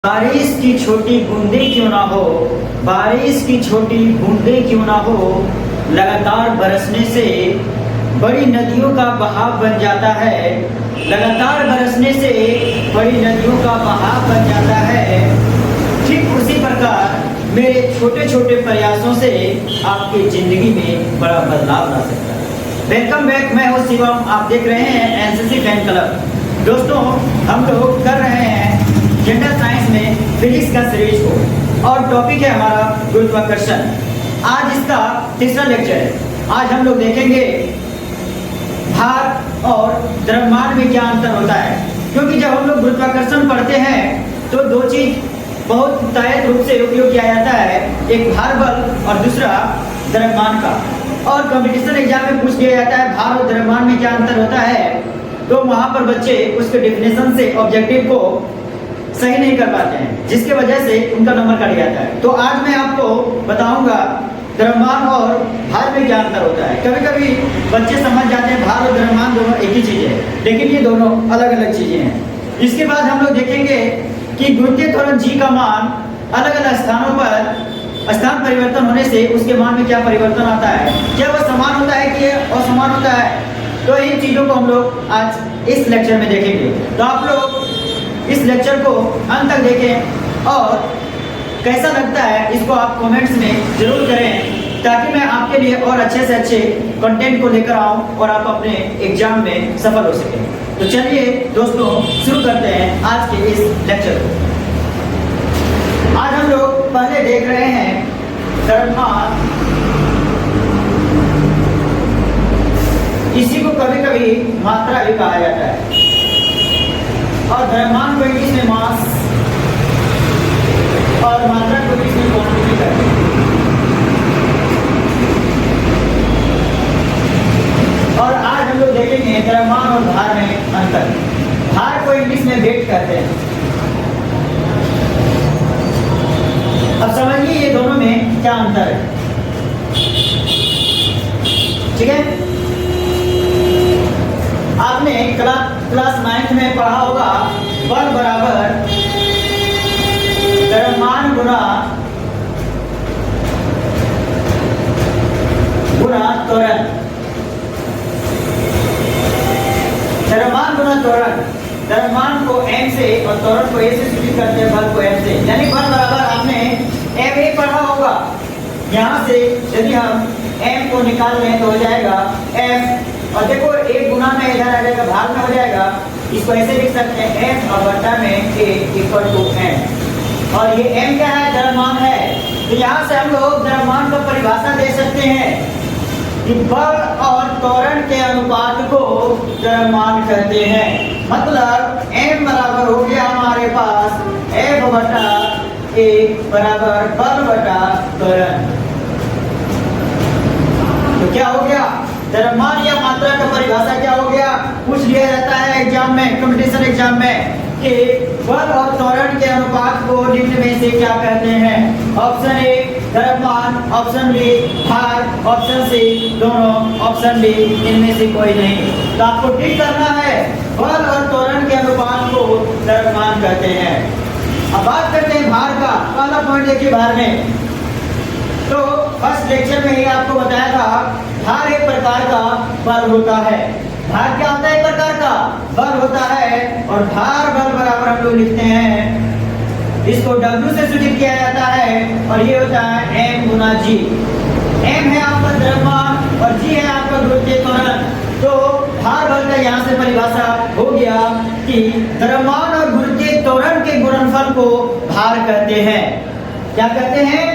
बारिश की छोटी बूंदें क्यों ना हो, बारिश की छोटी बूंदें क्यों ना हो, लगातार बरसने से बड़ी नदियों का बहाव बन जाता है। लगातार बरसने से बड़ी नदियों का बहाव बन जाता है। ठीक उसी प्रकार मेरे छोटे छोटे प्रयासों से आपकी जिंदगी में बड़ा बदलाव ला सकता है। वेलकम बैक, मैं हूँ शिवम। आप देख रहे हैं एनसीसी फैन क्लब। दोस्तों, हम लोग कर रहे हैं जेंडर साइंस में फिजिक्स का सीरीज को, और टॉपिक है हमारा गुरुत्वाकर्षण। आज इसका तीसरा लेक्चर है। आज हम लोग देखेंगे भार और द्रव्यमान में क्या अंतर होता है, क्योंकि जब हम लोग गुरुत्वाकर्षण पढ़ते हैं तो दो चीज बहुत तय रूप से उपयोग किया जाता है, एक भार बल और दूसरा द्रव्यमान का। और कंपटीशन एग्जाम में पूछ लिया जाता है भार और द्रव्यमान में क्या अंतर होता है, तो वहां पर बच्चे उसके डेफिनेशन से ऑब्जेक्टिव को सही नहीं कर पाते हैं, जिसके वजह से उनका नंबर कट जाता है। तो आज मैं आपको बताऊंगा द्रव्यमान और भार में क्या अंतर होता है। कभी कभी बच्चे समझ जाते हैं भार और द्रव्यमान दोनों एक ही चीज है, लेकिन ये दोनों अलग अलग चीजें हैं। इसके बाद हम लोग देखेंगे कि गुरुत्वीय त्वरण जी का मान अलग अलग स्थानों पर स्थान परिवर्तन होने से उसके मान में क्या परिवर्तन आता है, क्या वह समान होता है कि असमान होता है। तो इन चीजों को हम लोग आज इस लेक्चर में देखेंगे। तो आप लोग इस लेक्चर को अंत तक देखें, और कैसा लगता है इसको आप कमेंट्स में जरूर करें, ताकि मैं आपके लिए और अच्छे से अच्छे कंटेंट को लेकर आऊं और आप अपने एग्जाम में सफल हो सकें। तो चलिए दोस्तों, शुरू करते हैं आज के इस लेक्चर को। आज हम लोग पहले देख रहे हैं द्रव्यमान। इसी को कभी कभी मात्रा भी कहा जाता है, और द्रव्यमान को इंग्लिश में मास और मात्रा को इंग्लिश में क्वांटिटी कहते हैं। और आज हम लोग देखेंगे द्रव्यमान और भार में अंतर। भार को इंग्लिश में वेट कहते हैं। अब समझिए ये दोनों में क्या अंतर है, ठीक है। आपने क्लास 9 में पढ़ा होगा बल बराबर द्रव्यमान गुना त्वरण। द्रव्यमान गुना त्वरण। द्रव्यमान को m से और त्वरण को a से सूचित करते हैं, बल को m से। यानी बल बराबर आपने ma पढ़ा होगा। यहाँ से यदि हम m को निकाल लें तो हो जाएगा f, और देखो एक गुना में इधर आ जाएगा, भाग में हो जाएगा। इसको ऐसे लिख सकते हैं m और बटा में a इक्वल टू m। और ये m क्या है, द्रव्यमान है। तो यहाँ से हम लोग द्रव्यमान को परिभाषा दे सकते हैं कि बल और त्वरण के अनुपात को द्रव्यमान कहते हैं। मतलब m बराबर हो गया हमारे पास f बटा a बराबर बल बटा त्वरण। तो क्या हो गया, द्रव्यमान या मात्रा का परिभाषा क्या हो गया, पूछ लिया जाता है एग्जाम में, कंपटीशन एग्जाम में, कि बल और त्वरण के अनुपात को निम्न में से क्या कहते हैं। ऑप्शन ए द्रव्यमान, ऑप्शन बी भार, ऑप्शन सी दोनों, ऑप्शन डी इनमें से कोई नहीं। तो आपको ठीक करना है, बल और त्वरण के अनुपात को द्रव्यमान कहते हैं। अब बात करते हैं भार का। पहला पॉइंट देखिए भार में। तो फर्स्ट लेक्चर में ही आपको बताया था भार एक प्रकार का बल होता है। भार क्या होता है, एक प्रकार का बल होता है। और भार बल बराबर हम लोग लिखते हैं, इसको W से सूचित किया जाता है, और ये होता है m गुना g। m है आपका द्रव्यमान और g है आपका गुरुत्वीय त्वरण। तो भार बल का यहाँ से परिभाषा हो गया कि द्रव्यमान और गुरुत्वीय त्वरण के गुणनफल को भार कहते हैं। क्या कहते हैं,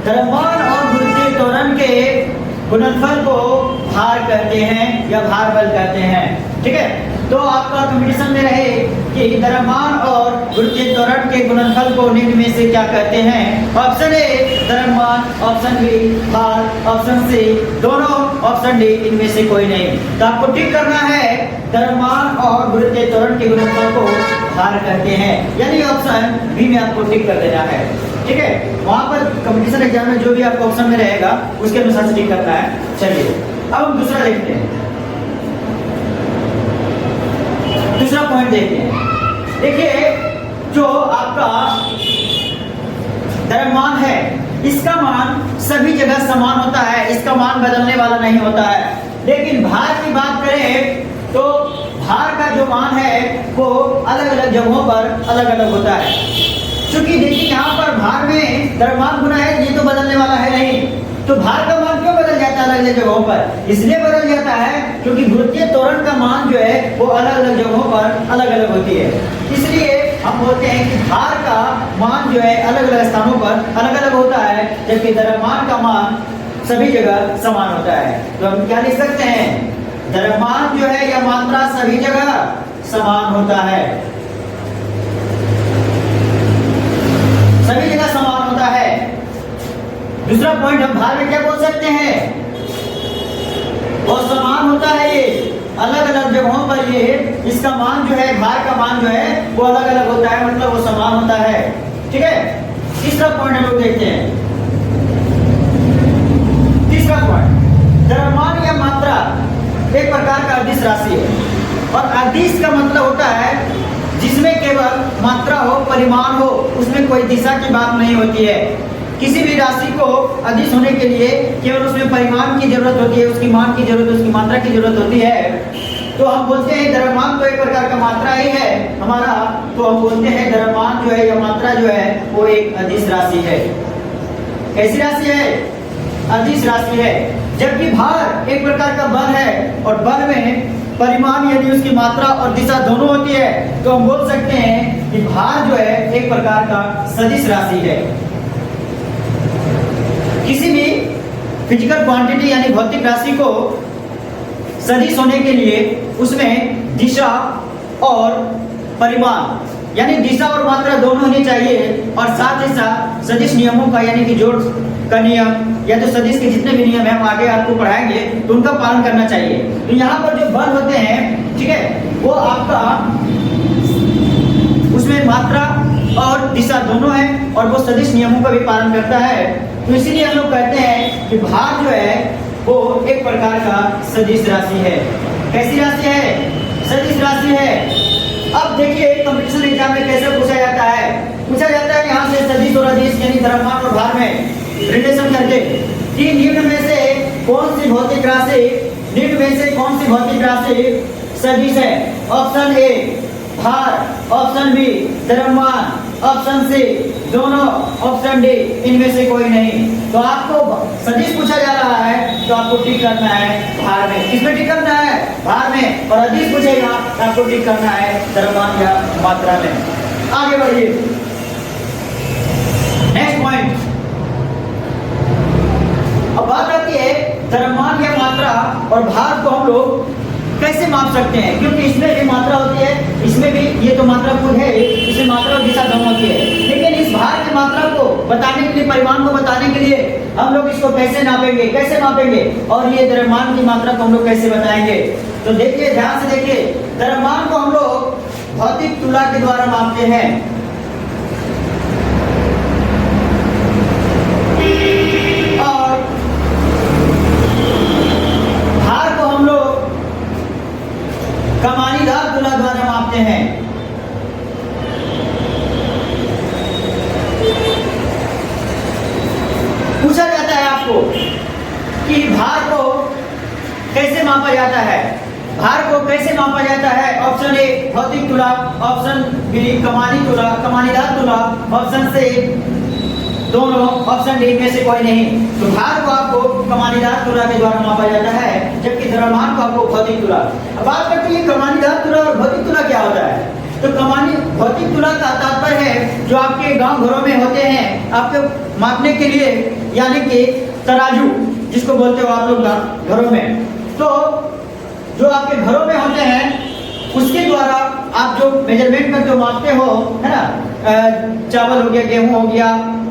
द्रव्यमान और गुरुत्वीय त्वरण के गुणनफल को भार कहते हैं या भार बल कहते हैं, ठीक है। तो आपका कंपटीशन में रहे कि द्रव्यमान और गुरुत्वीय त्वरण के गुणनफल को निम्न में से क्या कहते हैं। ऑप्शन ए द्रव्यमान, ऑप्शन बी भार, ऑप्शन सी दोनों, ऑप्शन डी इनमें से कोई नहीं। तो आपको ठीक करना है, द्रव्यमान और गुरुत्वीय त्वरण के गुणनफल को भार कहते हैं, यानी ऑप्शन बी में आपको टिक कर देना है, ठीक है। वहां पर कंपटीशन एग्जाम में जो भी आपका ऑप्शन में रहेगा उसके अनुसार से टिक करना है। चलिए अब हम दूसरा देखते हैं। दूसरा पॉइंट देखते हैं। देखिए जो आपका द्रव्यमान है इसका मान सभी जगह समान होता है, इसका मान बदलने वाला नहीं होता है। लेकिन भार की बात करें तो भार का जो मान है वो अलग अलग जगहों पर अलग अलग होता है। क्योंकि देखिए यहाँ पर भार में द्रव्यमान गुना है, ये तो बदलने वाला है नहीं, तो भार का मान क्यों बदल जाता है अलग अलग जगहों पर? इसलिए बदल जाता है क्योंकि गुरुत्वीय त्वरण का मान जो है वो अलग अलग जगहों पर अलग अलग होती है। इसलिए हम बोलते हैं कि भार का मान जो है अलग अलग स्थानों पर अलग अलग होता है, जबकि द्रव्यमान का मान सभी जगह समान होता है। तो हम क्या लिख सकते हैं? द्रव्यमान जो है या मात्रा सभी जगह समान होता है, सभी जगह समान होता है। दूसरा पॉइंट हम भार में क्या बोल सकते हैं? वो समान होता है, ये अलग अलग जगहों पर ये इसका मान जो है, भार का मान जो है वो अलग अलग होता है, मतलब वो समान होता है। ठीक है, तीसरा पॉइंट हम लोग देखते हैं। तीसरा पॉइंट, द्रव्यमान या मात्रा एक प्रकार का अदिश राशि है, और अदिश का मतलब होता है जिसमें केवल मात्रा हो, परिमाण हो, उसमें कोई दिशा की बात नहीं होती है। किसी भी राशि को अदिश होने के लिए केवल उसमें परिमाण की जरूरत होती है, उसकी मान की जरूरत, उसकी मात्रा की जरूरत होती है। तो हम बोलते हैं द्रव्यमान तो एक प्रकार का मात्रा ही है हमारा, तो हम बोलते हैं द्रव्यमान जो है या मात्रा जो है वो एक अदिश राशि है। कैसी राशि है? अदिश राशि है। जबकि भार एक प्रकार का बल है, और बल में परिमाण यानी उसकी मात्रा और दिशा दोनों होती है, तो हम बोल सकते हैं कि भार जो है एक प्रकार का सदिश राशि है। किसी भी फिजिकल क्वांटिटी यानी भौतिक राशि को सदिश होने के लिए उसमें दिशा और परिमाण यानी दिशा और मात्रा दोनों होनी चाहिए, और साथ ही साथ सदिश नियमों का यानी कि जोड़ का नियम या तो सदिश के जितने भी नियम है हम आगे आपको पढ़ाएंगे तो उनका पालन करना चाहिए। तो यहाँ पर जो बल होते हैं, ठीक है, वो आपका उसमें मात्रा और दिशा दोनों है, और वो सदिश नियमों का भी पालन करता है। तो इसीलिए हम लोग कहते हैं कि भार जो है वो एक प्रकार का सदिश राशि है। कैसी राशि है? सदिश राशि है। अब देखिए कंपटीशन एग्जाम में कैसे पूछा जाता है? पूछा जाता है यहाँ से सदिश और अदिश यानी द्रव्यमान और भार में रिलेशन करके कि निम्न में से कौन सी भौतिक राशि, निम्न में से कौन सी भौतिक राशि सदिश है? ऑप्शन ए भार, ऑप्शन बी द्रव्यमान, ऑप्शन सी दोनों, ऑप्शन डी इनमें से कोई नहीं। तो आपको सदिश पूछा जा रहा है तो आपको टिक करना है भार में। किसमें टिक करना है? भार में। और अदिश पूछेगा तो आपको टिक करना है द्रव्यमान या मात्रा में। आगे बढ़िए, नेक्स्ट पॉइंट। अब बात आती है द्रव्यमान या मात्रा और भार को हम लोग कैसे माप सकते हैं, क्योंकि इसमें भी मात्रा होती है, इसमें भी, ये तो मात्रा खुद है, इसमें मात्रा और दिशा दोनों होती है। लेकिन इस भार की मात्रा को बताने के लिए, परिमाण को बताने के लिए हम लोग इसको कैसे नापेंगे, कैसे मापेंगे, और ये द्रव्यमान की मात्रा को हम लोग कैसे बताएंगे? तो देखिए, ध्यान से देखिए, द्रव्यमान को हम लोग भौतिक तुला के द्वारा मापते हैं, और भार को हम लोग कमानीदार तुला द्वारा मापते हैं। पूछा जाता है आपको कि भार को कैसे मापा जाता है? भार को कैसे मापा जाता है? ऑप्शन ए भौतिक तुला, ऑप्शन बी कमानी तुला, कमानीदार तुला, ऑप्शन सी दोनों, ऑप्शन डी में से कोई नहीं। तो भार को आपको कमानीदार तुला के द्वारा मापा जाता है, जबकि द्रव्यमान को आपको भौतिक तुला। अब बात करते हैं कमानीदार तुला और भौतिक तुला क्या होता है? तो भौतिक तुला का तात्पर्य है जो आपके गांव घरों में होते हैं आपके मापने के लिए, यानी कि तराजू जिसको बोलते हो आप लोग घरों में। तो जो आपके घरों में होते हैं उसके द्वारा आप जो मेजरमेंट में जो मापते हो, है ना, चावल हो गया, गेहूं हो गया,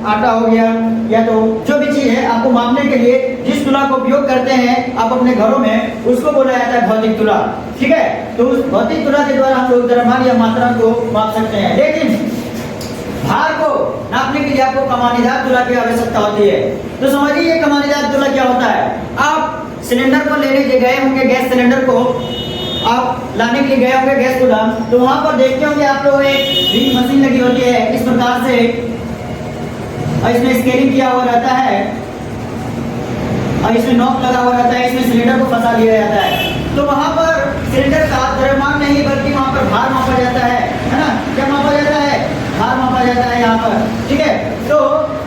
आटा हो गया, या तो जो भी चीज है आपको मापने के लिए जिस तुला का उपयोग करते हैं आप अपने घरों में, उसको बोला जाता है भौतिक तुला। ठीक है, तो उस भौतिक तुला के द्वारा हम लोग द्रव्यमान या मात्रा को माप सकते हैं। लेकिन भार को नापने के लिए आपको कमानीदार तुला की आवश्यकता होती है। तो समझिए ये कमानीदार तुला क्या होता है? आप सिलेंडर को लेने के गए होंगे, गैस सिलेंडर को आप लाने के लिए गए होंगे गैस गोदाम, तो वहां पर देखते होंगे आप लोग एक ड्रिल मशीन लगी होती है इस प्रकार से, और इसमें स्केलिंग किया हुआ रहता है, और इसमें नॉक लगा हुआ रहता है, इसमें सिलेंडर को फंसा लिया जाता है। तो वहां पर सिलेंडर का द्रव्यमान नहीं बल्कि वहां पर भार मापा जाता है ना? क्या मापा जाता है? भार मापा जाता है यहाँ पर, ठीक है। तो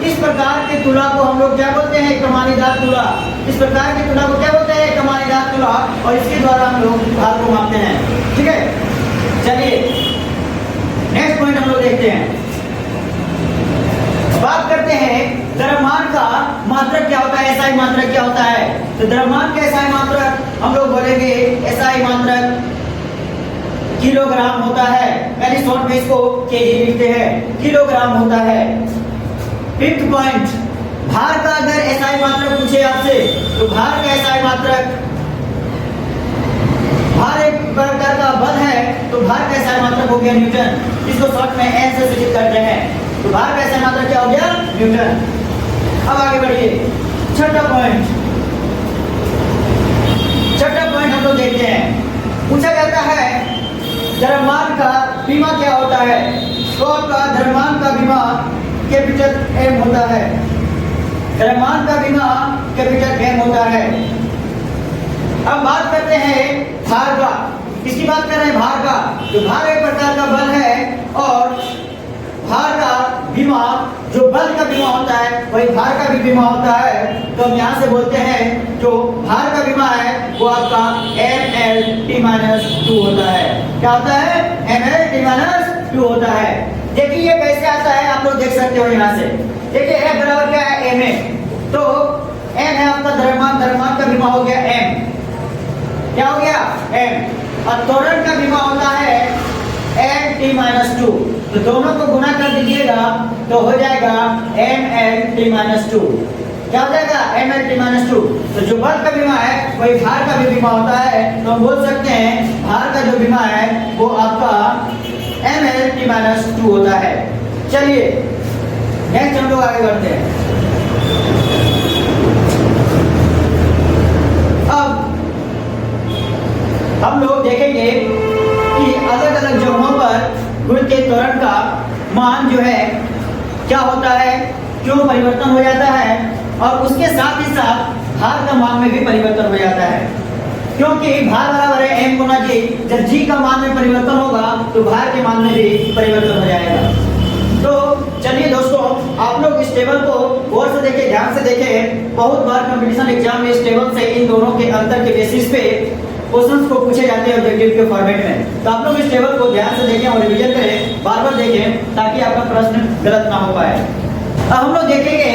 इस प्रकार के तुला को हम लोग क्या बोलते हैं? कमानीदार तुला। इस प्रकार के तुला को क्या बोलते हैं? कमानीदार तुला, और इसके द्वारा हम लोग भार को मापते हैं, ठीक है। चलिए नेक्स्ट पॉइंट हम लोग देखते हैं, बात करते हैं द्रव्यमान का मात्रक क्या होता है, एसआई मात्रक क्या होता है। तो द्रव्यमान का एसआई मात्रक हम लोग बोलेंगे, एसआई मात्रक किलोग्राम होता है, यानी शॉर्ट में इसको केजी लिखते हैं, किलोग्राम होता है। फिफ्थ पॉइंट, भार का अगर एसआई मात्रक पूछे आपसे, तो भार का एसआई मात्रक, भार एक प्रकार का बल है, तो भार का एसआई मात्रक हो गया न्यूटन, इसको शॉर्ट में एन से सूचित करते हैं। तो भार का एसआई मात्रक क्या हो गया? न्यूटन। अब आगे बढ़िए, छठा पॉइंट हम लोग देखते हैं, पूछा जाता है द्रव्यमान का बीमा क्या होता है। तो आपका द्रव्यमान का बीमा कैपिटल एम होता है, द्रव्यमान का बीमा कैपिटल एम होता है। अब बात करते हैं भार का, किसकी बात कर रहे हैं? भार का। तो भार एक प्रकार का बल है, और भार का बीमा, जो बल का बीमा होता है वही भार का भी बीमा होता है। तो हम यहाँ से बोलते हैं जो भार का बीमा है वो आपका MLT-2 होता है। क्या होता है? MLT-2 होता है। देखिए ये कैसे आता है, आप लोग देख सकते हो यहाँ से। देखिए F बराबर क्या है? M है। तो M है आपका द्रव्यमान, द्रव्यमान का बीमा हो गया M। क्या हो गया? M। और त्वरण का बीमा होता है MT-2। तो दोनों को गुना कर दीजिएगा तो हो जाएगा MLT-2। क्या हो जाएगा? MLT-2। तो जो बल का बीमा है वही भार का भी बीमा होता है। तो हम बोल सकते हैं भार का जो बीमा है वो आपका MLT-2 होता है। चलिए नेक्स्ट हम लोग आगे बढ़ते हैं। अब हम लोग देखेंगे कि अलग अलग जगहों पर गुण के त्वरण का मान जो है क्या होता है, क्यों परिवर्तन हो जाता है, और उसके साथ ही साथ भार का मान में भी परिवर्तन हो जाता है। क्योंकि भार बराबर है M गुना G, जब G का मान में परिवर्तन होगा तो भार के मान में भी परिवर्तन हो जाएगा। तो चलिए दोस्तों, आप लोग इस टेबल को गौर से देखें, ध्यान से देखें। बहुत बार कंपटीशन एग्जाम में इस टेबल से इन दोनों के अंतर के बेसिस पे क्वेश्चंस को पूछे जाते हैं ऑब्जेक्टिव के फॉर्मेट में। तो आप लोग इस टेबल को ध्यान से देखें और रिवीजन करें, बार बार देखें ताकि आपका प्रश्न गलत ना हो पाए। अब हम लोग देखेंगे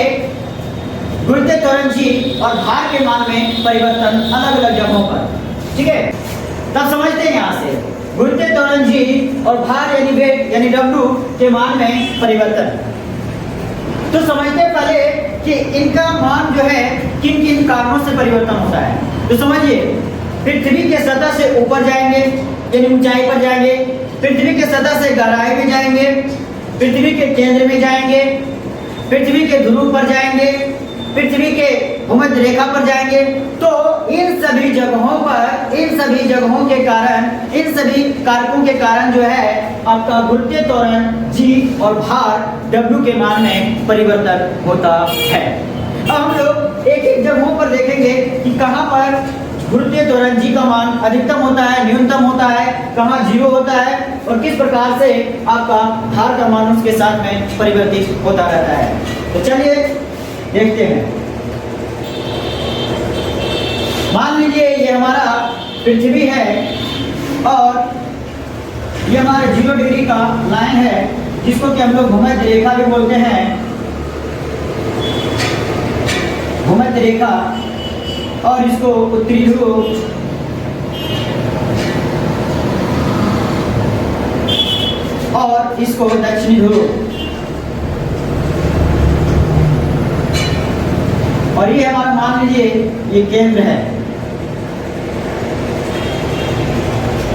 गुरुत्व त्वरण G और भार के मान में परिवर्तन अलग अलग जगहों पर, ठीक है। तब समझते हैं यहाँ से गुरुत्व त्वरण G और भार यानी वेट यानी W के मान में परिवर्तन। तो समझते हैं पहले कि इनका मान जो है किन किन कारणों से परिवर्तन होता है। तो समझिए, पृथ्वी के सतह से ऊपर जाएंगे यानी ऊंचाई पर जाएंगे, पृथ्वी के सतह से गहराई में जाएंगे, पृथ्वी के केंद्र में जाएंगे, पृथ्वी के ध्रुव पर जाएंगे, पृथ्वी के भूमध्य रेखा पर जाएंगे। तो इन सभी जगहों पर, इन सभी जगहों के कारण, इन सभी कारकों के कारण जो है आपका गुरुत्वीय त्वरण G और भार W के मान में परिवर्तन होता है। अब हम लोग एक एक जगहों पर देखेंगे कि कहाँ पर गुरुत्वीय त्वरण G का मान अधिकतम होता है, न्यूनतम होता है, कहाँ 0 होता है, और किस प्रकार से आपका भार का मान उसके साथ में परिवर्तित होता रहता है। तो चलिए देखते हैं। मान लीजिए ये हमारा पृथ्वी है और ये हमारा 0 डिग्री का लाइन है जिसको कि हम लोग भूमध्य रेखा भी बोलते हैं, भूमध्य रेखा, और इसको उत्तरी ध्रुव और इसको दक्षिणी ध्रुव, और ये हमारा मान लीजिए ये केंद्र है,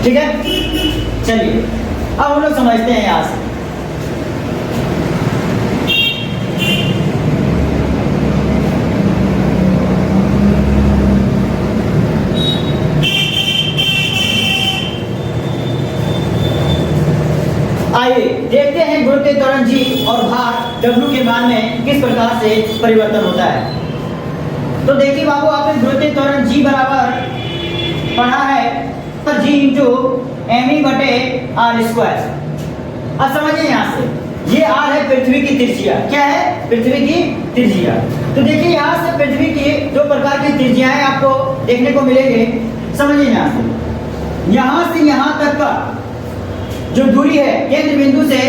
ठीक है। चलिए अब हम लोग समझते हैं यहां से। W के मान में किस प्रकार से परिवर्तन होता है। तो देखिए बाबू, आपने गुरुत्वीय त्वरण G बराबर पढ़ा है पर G इंटू me बटे आर स्क्वायर। अब समझिए यहाँ से, ये r है पृथ्वी की त्रिज्या। क्या है? पृथ्वी की त्रिज्या। तो देखिए यहाँ से पृथ्वी की दो प्रकार की त्रिज्याएं आपको देखने को मिलेंगे। समझिए यहाँ से यहाँ तक का जो दूरी है केंद्र बिंदु से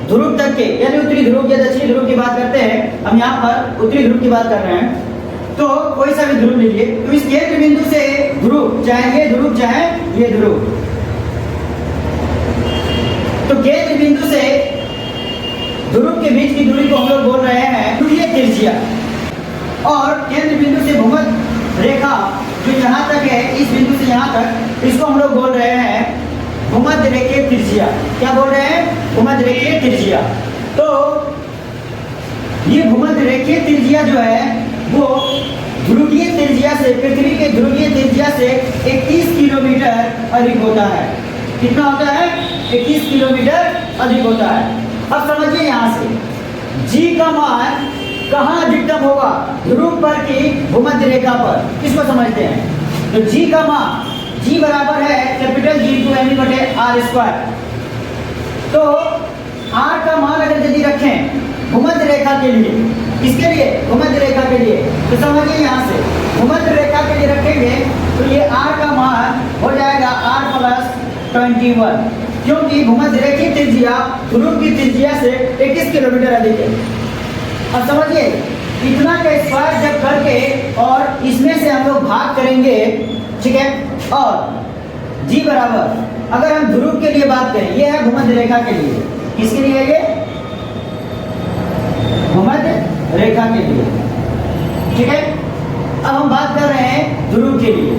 ध्रुव तक के, यानी उत्तरी ध्रुव या दक्षिणी ध्रुव की बात करते हैं, हम यहाँ पर उत्तरी ध्रुव की बात कर रहे हैं। तो कोई सा भी ध्रुव लीजिए, तो इस केंद्र बिंदु से ध्रुव, चाहे ये ध्रुव चाहे ये ध्रुव, तो केंद्र बिंदु से ध्रुव के बीच की दूरी को हम लोग बोल रहे हैं ध्रुवीय त्रिज्या। और केंद्र बिंदु से भूमध्य रेखा जो यहाँ तक है, इस बिंदु से यहाँ तक, इसको हम लोग बोल रहे हैं भूमध्य रेखीय त्रिज्या। क्या बोल रहे हैं? भूमध्य रेखीय त्रिज्या। तो ये भूमध्य रेखीय त्रिज्या जो है वो ध्रुवीय त्रिज्या से, पृथ्वी के ध्रुवीय त्रिज्या से 21 किलोमीटर अधिक होता है। कितना होता है? 21 किलोमीटर अधिक होता है। अब समझिए यहाँ से G का मान कहाँ अधिकतम होगा, ध्रुव पर की भूमध्य रेखा पर, किसको समझते हैं? तो G का मान, G बराबर है कैपिटल G इंटू me बटे आर स्क्वायर। तो R का मान अगर यदि रखें भूमध्य रेखा के लिए, किसके लिए? भूमध्य रेखा के लिए। तो समझिए यहाँ से भूमध्य रेखा के लिए रखेंगे तो ये R का मान हो जाएगा R प्लस 21, क्योंकि भूमध्य रेखीय त्रिज्या ध्रुव की त्रिज्या से 21 किलोमीटर अधिक है। अब समझिए इतना का स्क्वायर जब करके और इसमें से हम लोग भाग करेंगे, ठीक है। और G बराबर, अगर हम ध्रुव के लिए बात करें, ये है भूमध्य रेखा के लिए, किसके लिए है ये? भूमध्य रेखा के लिए, ठीक है। अब हम बात कर रहे हैं ध्रुव के लिए,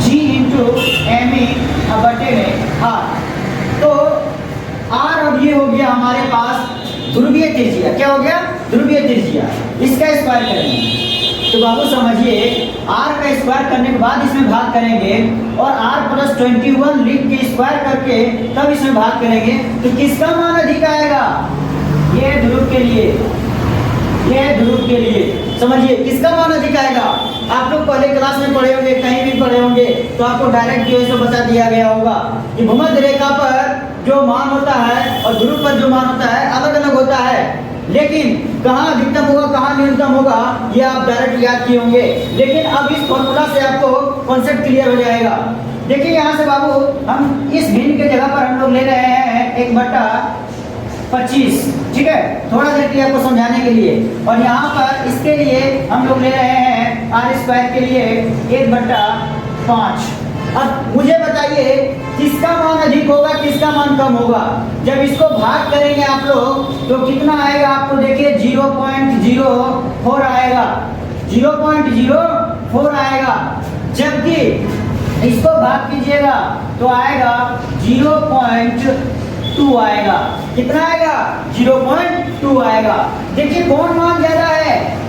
G इंटू me बटे में R। तो R अब ये हो गया हमारे पास ध्रुवीय त्रिज्या। क्या हो गया? ध्रुवीय त्रिज्या। इसका स्क्वायर करेंगे तो बाबू समझिए R का स्क्वायर करने के बाद इसमें भाग करेंगे और R प्लस 21 लिख के स्क्वायर करके तब इसमें भाग करेंगे, तो किसका मान अधिक आएगा? ये ध्रुव के लिए, ये ध्रुव के लिए। समझिए किसका मान अधिक आएगा। आप लोग पहले क्लास में पढ़े होंगे, कहीं भी पढ़े होंगे, तो आपको डायरेक्ट जो है बता दिया गया होगा कि भूमध्य रेखा पर जो मान होता है और ध्रुव पर जो मान होता है अलग अलग होता है, लेकिन कहाँ अधिकतम होगा कहाँ न्यूनतम होगा ये आप डायरेक्ट याद किए होंगे। लेकिन अब इस फॉर्मूला से आपको कॉन्सेप्ट क्लियर हो जाएगा। देखिए यहाँ से बाबू हम इस भिन्न के जगह पर हम लोग ले रहे हैं 1/25, ठीक है, थोड़ा देर के लिए आपको समझाने के लिए। और यहाँ पर इसके लिए हम लोग ले रहे हैं आर स्क्वायर के लिए 1/5। अब मुझे बताइए किसका मान अधिक होगा किसका मान कम होगा। जब इसको भाग करेंगे आप लोग तो कितना आएगा आपको देखिए 0.04 आएगा, 0.04 आएगा। जबकि इसको भाग कीजिएगा तो आएगा 0.2 आएगा। कितना आएगा? 0.2 आएगा। देखिए कौन मान ज्यादा है?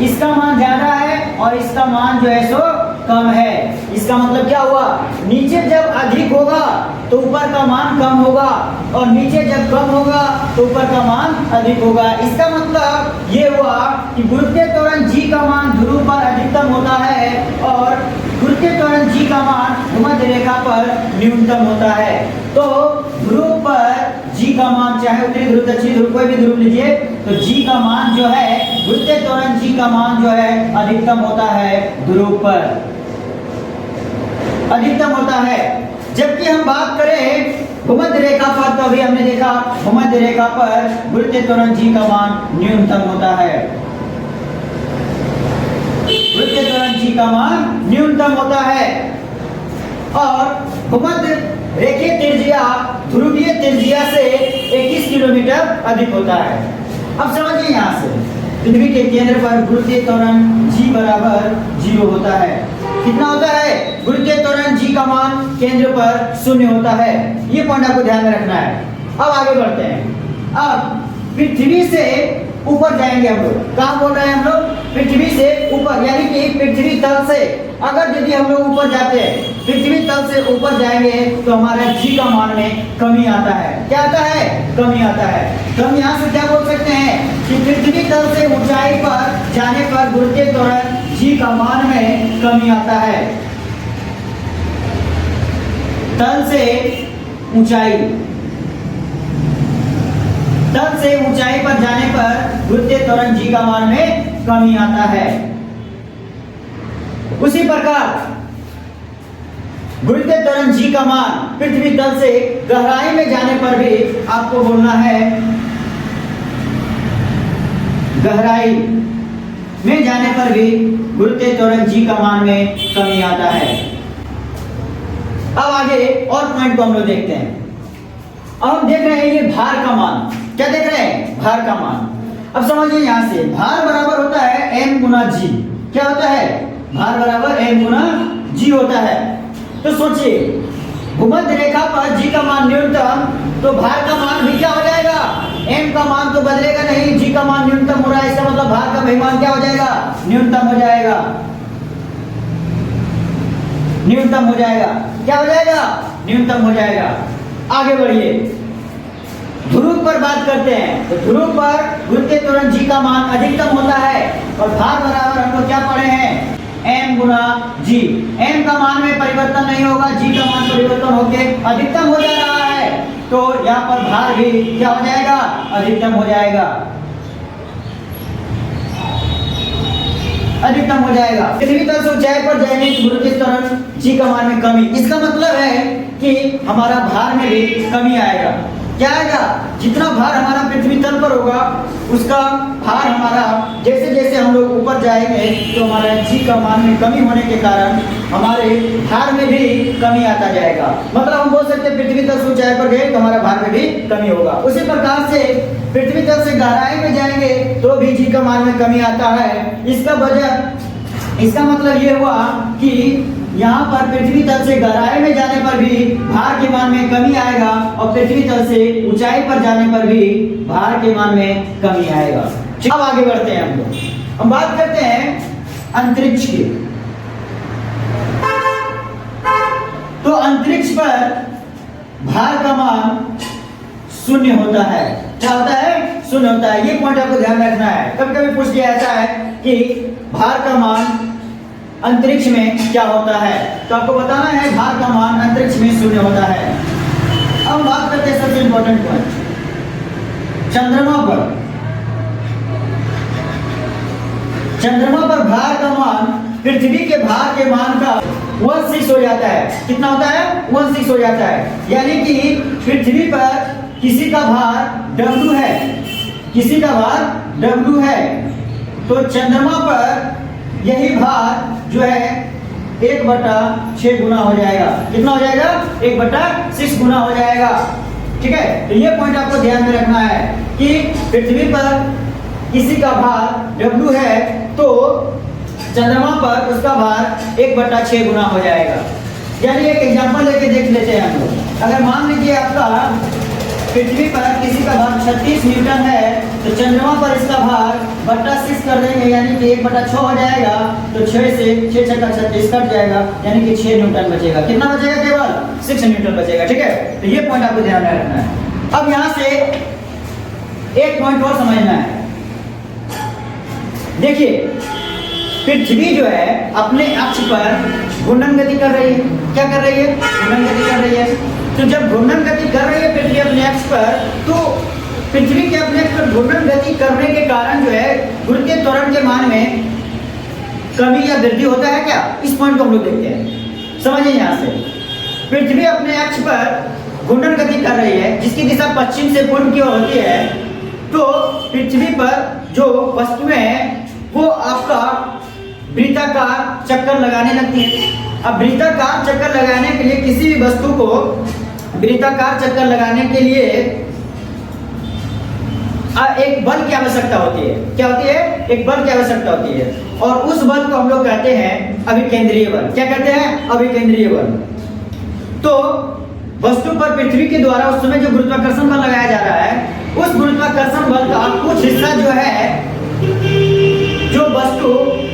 इसका मान ज्यादा है और इसका मान जो है सो कम है। इसका मतलब क्या हुआ? नीचे जब अधिक होगा तो ऊपर का मान कम होगा और नीचे जब कम होगा तो ऊपर का मान अधिक होगा। इसका मतलब ये हुआ कि गुरुत्वीय त्वरण G का मान ध्रुव पर अधिकतम होता है और गुरुत्वीय त्वरण G का मान भूमध्य रेखा पर न्यूनतम होता है। तो ध्रुव पर G का मान, चाहे उत्तरी ध्रुव दक्षिणी ध्रुव कोई भी ध्रुव लीजिए, तो G का मान जो है गुरुत्वीय त्वरण G का मान जो है अधिकतम होता है ध्रुव पर, अधिकतम होता है। जबकि हम बात करें भूमध्य रेखा पर तो अभी हमने देखा भूमध्य रेखा पर गुरुत्वीय त्वरण G का मान न्यूनतम होता है, गुरुत्वीय त्वरण G का मान न्यूनतम होता है। और भूमध्य रेखीय त्रिज्या ध्रुवीय त्रिज्या से 21 किलोमीटर अधिक होता है। अब समझिए यहाँ से पृथ्वी के केंद्र पर गुरुत्वीय त्वरण G बराबर 0 होता है। कितना होता है? गुरुत्वीय त्वरण G का मान केंद्र पर 0 होता है। ये पॉइंट आपको ध्यान में रखना है। अब आगे बढ़ते हैं। अब पृथ्वी से ऊपर जाएंगे हम लोग। कहाँ बोल रहे हैं हम लोग? पृथ्वी से ऊपर, यानी कि पृथ्वी तल से अगर यदि हम लोग ऊपर जाते हैं पृथ्वी तल से ऊपर जाएंगे तो हमारा जी का मान में कमी आता है। क्या आता है? कमी आता है। तो हम यहाँ से क्या बोल सकते हैं कि पृथ्वी तल से ऊंचाई पर जाने पर गुरुत्वाकर्षण त्वरण जी का मान में कमी आता है। तल से ऊंचाई पर जाने पर गुरुत्वाकर्षण त्वरण जी का मान में कमी आता है। उसी प्रकार गुरुत्वाकर्षण त्वरण जी का मान पृथ्वी तल से गहराई में जाने पर भी आपको बोलना है, गहराई में जाने पर भी गुरुत्वाकर्षण त्वरण जी का मान में कमी आता है। अब आगे और पॉइंट को हम लोग देखते हैं। अब हम देख रहे हैं ये भार का मान। क्या देख रहे हैं? भार का मान। अब समझिए यहां से भार बराबर होता है m गुना जी। क्या होता है? भार बराबर m गुना जी होता है। तो सोचिए भूमध्य रेखा पर जी का मान न्यूनतम, तो भार का मान भी क्या हो जाएगा? m का मान तो बदलेगा नहीं, जी का मान न्यूनतम हो रहा है, इसका मतलब भार का भी मान क्या हो जाएगा? न्यूनतम हो जाएगा। न्यूनतम हो जाएगा। क्या हो जाएगा? न्यूनतम हो जाएगा। आगे बढ़िए, ध्रुव पर बात करते हैं। तो ध्रुव पर गुरुत्वाकर्षण त्वरण जी का मान अधिकतम होता है और भार बराबर हम लोग क्या पढ़े हैं? m गुना जी। m का मान में परिवर्तन नहीं होगा, जी का मान परिवर्तन होकर अधिकतम हो जा रहा है, तो यहाँ पर भार भी क्या हो जाएगा? अधिकतम हो जाएगा। अधिकतम हो जाएगा। पृथ्वी तल से ऊंचाई पर जाने की गुरुत्वाकर्षण त्वरण जी का मान में कमी, इसका मतलब है कि हमारा भार में भी कमी आएगा। क्या आएगा? जितना भार हमारा पृथ्वी तल पर होगा उसका भार हमारा जैसे जैसे हम लोग ऊपर जाएंगे तो हमारा जी का मान में कमी होने के कारण हमारे भार में भी कमी आता जाएगा। मतलब हम बोल सकते हैं पृथ्वी तल से ऊंचाई पर गए तो हमारा भार में भी कमी होगा। उसी प्रकार से पृथ्वी तल से गहराई में जाएंगे तो भी जी का मान में कमी आता है। इसका मतलब ये हुआ कि यहाँ पर पृथ्वी तल से गहराई में जाने पर भी भार के मान में कमी आएगा और पृथ्वी तल से ऊंचाई पर जाने पर भी भार के मान में कमी आएगा। अब आगे बढ़ते हैं हम लोग। हम बात करते हैं अंतरिक्ष की। तो अंतरिक्ष पर भार का मान शून्य होता है। क्या होता है? शून्य होता है। ये पॉइंट आपको ध्यान रखना है। कभी कभी पूछ लिया जाता है कि भार का मान अंतरिक्ष में क्या होता है, तो आपको बताना है भार का मान अंतरिक्ष में शून्य होता है। अब बात करते हैं सबसे इंपॉर्टेंट पॉइंट, चंद्रमा पर। चंद्रमा पर भार का मान पृथ्वी के भार के मान का 1/6 हो जाता है। कितना होता है? 1/6 हो जाता है। यानी कि पृथ्वी पर किसी का भार W है, किसी का भार W है, तो चंद्रमा पर यही भार जो है 1/6 गुना हो जाएगा। कितना हो जाएगा? 1/6 गुना हो जाएगा। ठीक है, तो ये पॉइंट आपको ध्यान में रखना है कि पृथ्वी पर किसी का भार W है तो चंद्रमा पर उसका भार 1/6 गुना हो जाएगा। यानी एक एग्जांपल लेके देख लेते हैं हम लोग। अगर मान लीजिए आपका पृथ्वी पर किसी का भार 36 न्यूटन है तो चंद्रमा पर इसका भार बटा 6 कर देंगे, यानी कि 1/6 हो जाएगा। तो 6 से 6 × 36 कट जाएगा, यानी कि 6 न्यूटन बचेगा। कितना बचेगा? केवल 6 न्यूटन बचेगा। ठीक है, तो ये पॉइंट आपको ध्यान में रखना है। अब यहाँ से एक पॉइंट और समझना है। देखिए पृथ्वी जो है अपने अक्ष पर घूर्णन गति कर रही है। क्या कर रही है? घूर्णन गति कर रही है। तो जब घूर्णन गति कर रही है पृथ्वी अपने अक्ष पर, तो पृथ्वी के अपने अक्ष पर घूर्णन गति करने के कारण जो है गुरुत्वाकर्षण त्वरण के मान में कमी या वृद्धि होता है क्या? इस पॉइंट को हम लोग देखते हैं। समझिए यहाँ से पृथ्वी अपने अक्ष पर घूर्णन गति कर रही है जिसकी दिशा पश्चिम से पूर्व की ओर होती है। तो पृथ्वी पर जो वस्तुएं हैं वो आपका वृत्ताकार चक्कर लगाने लगती है। अब वृत्ताकार चक्कर लगाने के लिए किसी भी वस्तु को वृत्ताकार चक्कर लगाने के लिए एक बल की आवश्यकता होती है। क्या होती है? एक बल की आवश्यकता होती है और उस बल को हम लोग कहते हैं अभिकेंद्रीय बल। क्या कहते हैं? अभिकेंद्रीय बल। तो वस्तु पर पृथ्वी के द्वारा उस समय जो गुरुत्वाकर्षण बल लगाया जा रहा है, उस गुरुत्वाकर्षण बल का कुछ हिस्सा जो है, जो वस्तु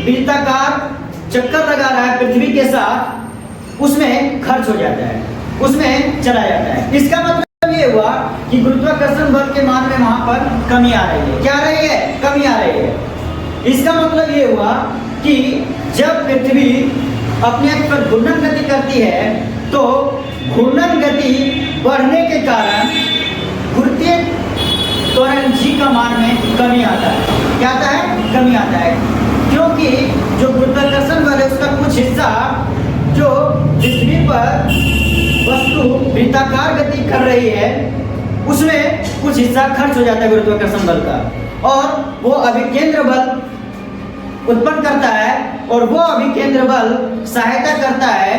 वृत्ताकार चक्कर लगा रहा है पृथ्वी के साथ, उसमें खर्च हो जाता है, उसमें चला जाता है। इसका मतलब ये हुआ कि गुरुत्वाकर्षण बल के मान में वहां पर कमी आ रही है। क्या आ रही है? कमी आ रही है। इसका मतलब ये हुआ कि जब पृथ्वी अपने अक्ष पर घूर्णन गति करती है तो घूर्णन गति बढ़ने के कारण गुरुत्वीय त्वरण g का मान में कमी आता है। क्या आता है? कमी आता है, क्योंकि जो गुरुत्वाकर्षण बल है उसका कुछ हिस्सा जो पृथ्वी पर वस्तु वृत्ताकार गति कर रही है उसमें कुछ हिस्सा खर्च हो जाता है गुरुत्वाकर्षण बल का, और वो अभिकेंद्र बल उत्पन्न करता है, और वो अभिकेंद्र बल सहायता करता है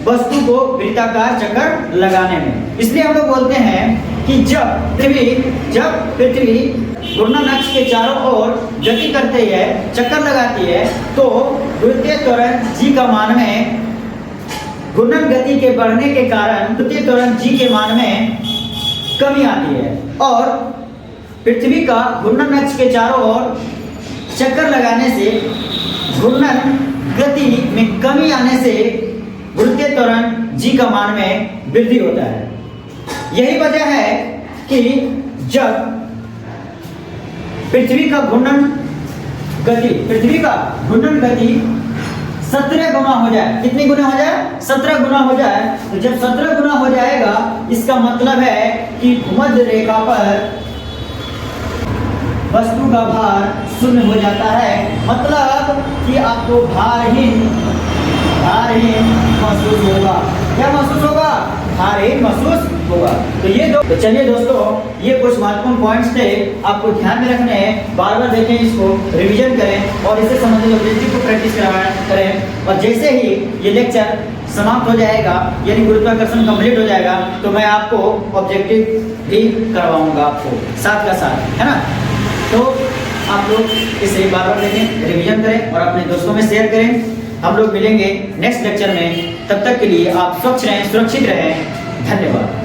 वस्तु को वृत्ताकार चक्कर लगाने में। इसलिए हम लोग बोलते हैं कि जब पृथ्वी घूर्णन अक्ष के चारों ओर गति करती है, चक्कर लगाती है, तो गुरुत्वीय त्वरण g का मान में घूर्णन गति के बढ़ने के कारण गुरुत्वीय त्वरण g के मान में कमी आती है, और पृथ्वी का घूर्णन अक्ष के चारों ओर चक्कर लगाने से घूर्णन गति में कमी आने से गुरुत्वीय त्वरण g का मान में वृद्धि होता है। यही वजह है कि जब पृथ्वी का घूर्णन गति 17 गुना हो जाए, कितनी गुना हो जाए? 17 गुना हो जाए। तो जब 17 गुना हो जाएगा इसका मतलब है कि भूमध्य रेखा पर वस्तु का भार 0 हो जाता है, मतलब कि आपको भारहीन महसूस होगा। क्या महसूस होगा? भारहीन महसूस होगा। तो चलिए दोस्तों, ये कुछ महत्वपूर्ण पॉइंट्स थे, आपको ध्यान में रखने हैं। बार बार देखें, इसको रिवीजन करें और इससे संबंधित ऑब्जेक्टिव को प्रैक्टिस करें। और जैसे ही ये लेक्चर समाप्त हो जाएगा, यानी गुरुत्वाकर्षण कंप्लीट हो जाएगा, तो मैं आपको ऑब्जेक्टिव भी करवाऊंगा आपको साथ का साथ, है ना। तो आप लोग इसे बार बार देखें, रिवीजन करें और अपने दोस्तों में शेयर करें। हम लोग मिलेंगे नेक्स्ट लेक्चर में, तब तक के लिए आप स्वच्छ रहें, सुरक्षित रहें। धन्यवाद।